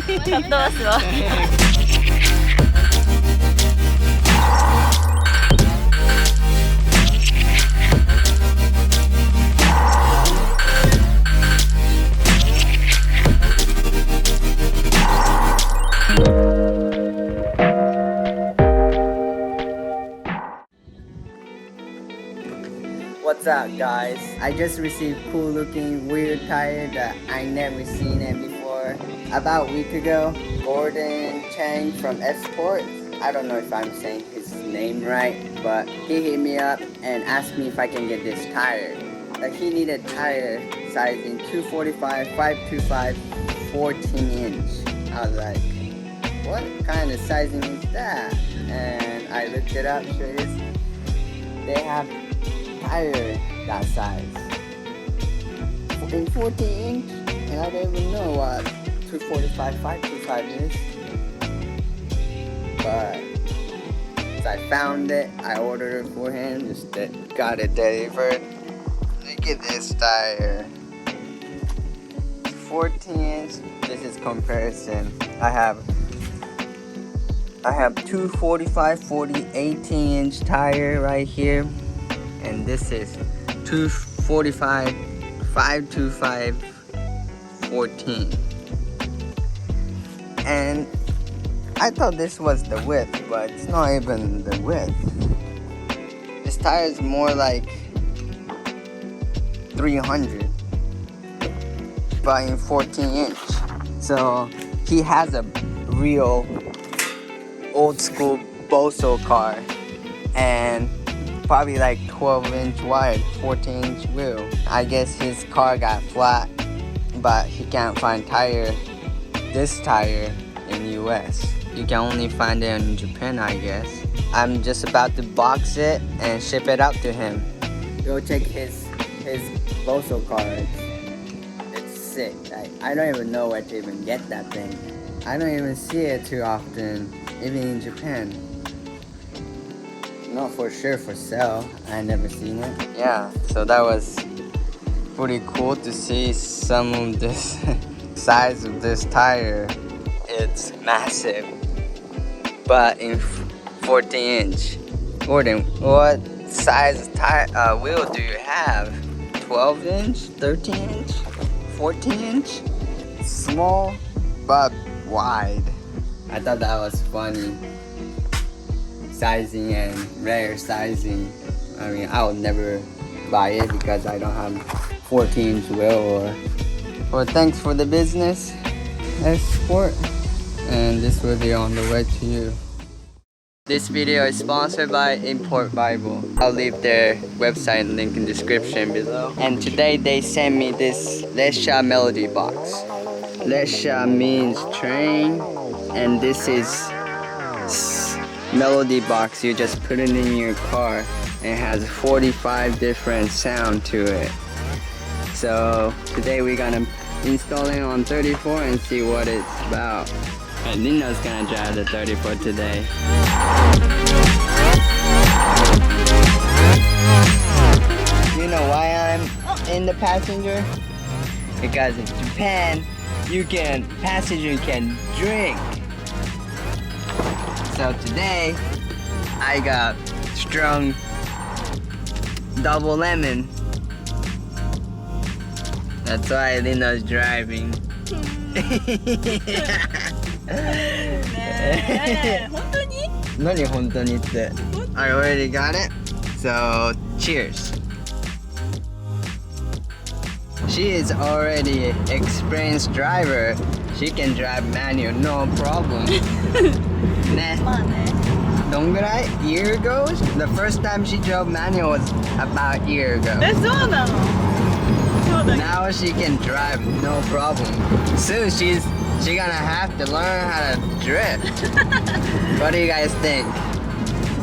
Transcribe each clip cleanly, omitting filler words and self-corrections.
買ってますわ。What's up, guys? I just received cool looking weird tire that I never seen it before. About a week ago, Gordon Chang from Esport, I don't know if I'm saying his name right, but he hit me up and asked me if I can get this tire. He needed tire sizing 245, 525, 14 inch. I was like, what kind of sizing is that? And I looked it up, they have tire that size in 14 inch, and I don't even know what 245 525 is, but as I found it, I ordered it for him, just got it delivered. Look at this tire, 14 inch. This is comparison. I have 245 40 18 inch tire right here, and this is 245 525 14, and I thought this was the width, but it's not even the width. This tire is more like 300, but in 14 inch. So he has a real old school Boso car, and probably like 12 inch wide, 14 inch wheel. I guess his car got flat, but he can't find this tire in US. You can only find it in Japan, I guess. I'm just about to box it and ship it out to him. Go check his Boso car. It's sick. I don't even know where to even get that thing. I don't even see it too often, even in Japan. Not for sure for sale. I never seen it. Yeah, so that was pretty cool to see some of this size of this tire. It's massive, but in 14 inch. Gordon, what size tire wheel do you have? 12 inch, 13 inch, 14 inch? Small but wide. I thought that was funny. Sizing and rare sizing. I mean, I would never buy it because I don't have 14 inch wheel or thanks for the business, Esport. And this will be on the way to you. This video is sponsored by Import Bible. I'll leave their website link in the description below. And today they sent me this Lesha melody box. Lesha means train, and this is melody box. You just put it in your car, and it has 45 different sound to it. So today we're gonna install it on 34 and see what it's about. And Nino's gonna drive the 34 today. You know why I'm in the passenger? Because in Japan, passenger can drink. So today, I got strong double lemon. That's why Lina's driving. I already got it. So cheers. She is already an experienced driver. She can drive manual, no problem. Don't right? Year ago? The first time she drove manual was about a year ago. Now she can drive no problem. Soon she's gonna have to learn how to drift. What do you guys think?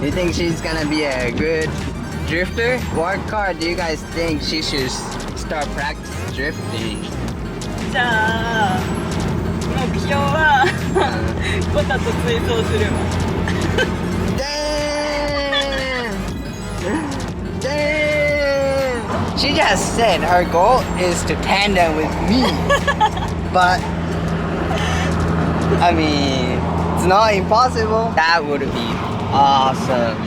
You think she's gonna be a good drifter? What car do you guys think she should start practice drifting? じゃあ目標はコタと追走するわ。Damn! She just said her goal is to tandem with me, but I mean, it's not impossible. That would be awesome.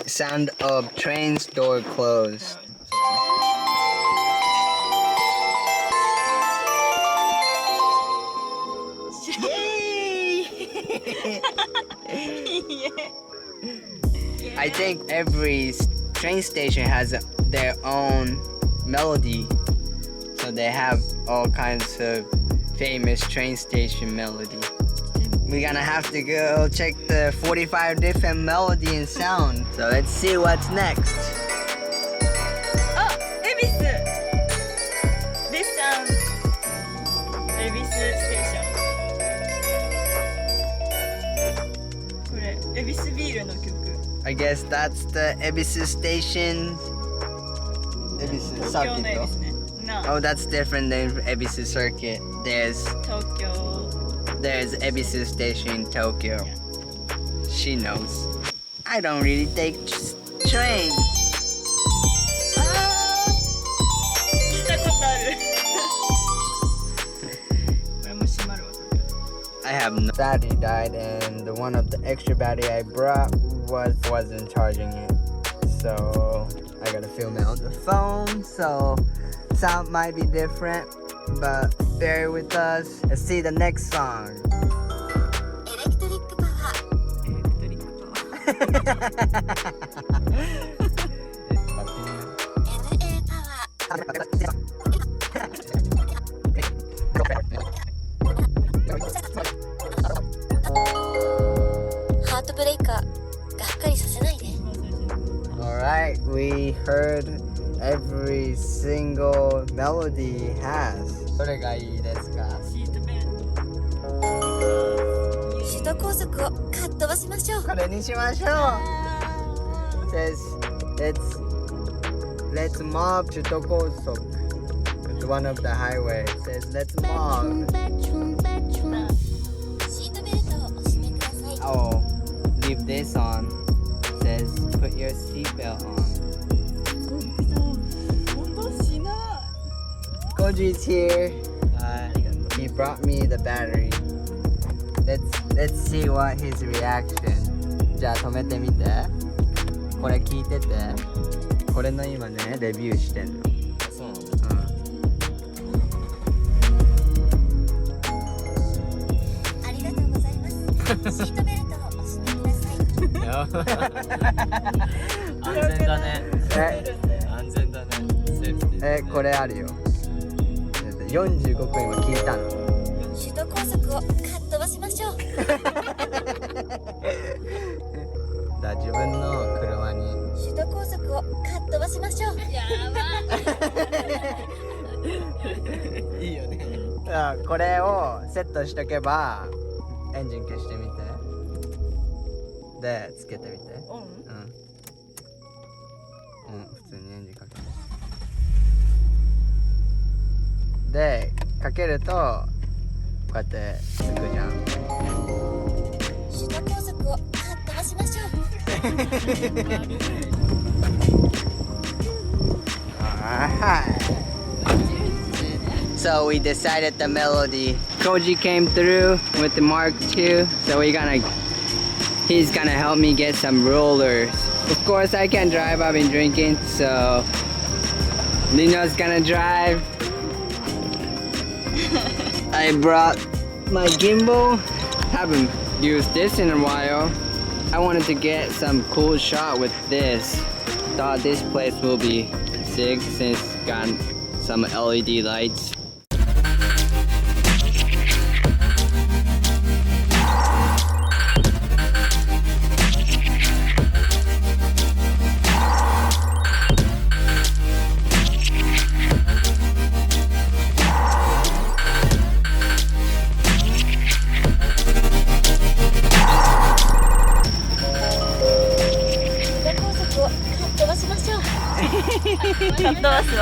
Sound of train's door closed. I think every train station has their own melody. So they have all kinds of famous train station melody. We're gonna have to go check the 45 different melody and sound. So let's see what's next. Oh, Ebisu! This sounds Ebisu Station. これ、恵比寿ビールの曲。I guess that's the Ebisu station. Ebisu 東京の恵比 circuit. 寿ね。No. Oh, that's different than Ebisu circuit. There's 東京。 There's Ebisu station in Tokyo. She knows. I don't really take train. あー、聞いたことある。これも閉まるわ。I have no battery died and the one of the extra battery I brought wasn't charging it. So I gotta film it on the phone. So sound might be different, but bear with us. Let's see the next song. エレクトリックパワー。エレクトリックパワー。NA パワー。Alright, we heard every single melody he has. どれがいいですか？シートベルト。首都高速をかっ飛ばしましょう。これにしましょう。Says let's mob 首都高速。It's one of the highways. Says let's mob. シートベルトをお締めください。 Oh, leave this on. Says put your seatbelt on. 音しない。Koji's here. He brought me the battery. Let's see what his reaction. じゃあ止めてみて。これ聞いてて。これの今ねレビューしてんの。そうなの？ありがとうございます。シートベルトをお締めください。安全だね。安全だね。セーフティーだね。これあるよ。45分今聞いたの。首都高速をかっ飛ばしましょう。だ自分の車に。首都高速をかっ飛ばしましょう。やいいよね。これをセットしとけばエンジン消してみて。でつけてみて。ばい。オン。普通にエンジンかけて。でかけるとこうやってつくじゃん。首都高速をかっ飛ばしましょう。So we decided the melody. Koji came through with the Mark II, so he's gonna help me get some rollers. Of course I can't drive, I've been drinking, so Lino's gonna drive. I brought my gimbal. Haven't used this in a while. I wanted to get some cool shot with this. Thought this place will be sick since it's got some LED lights. Show. かっ飛ばすわ。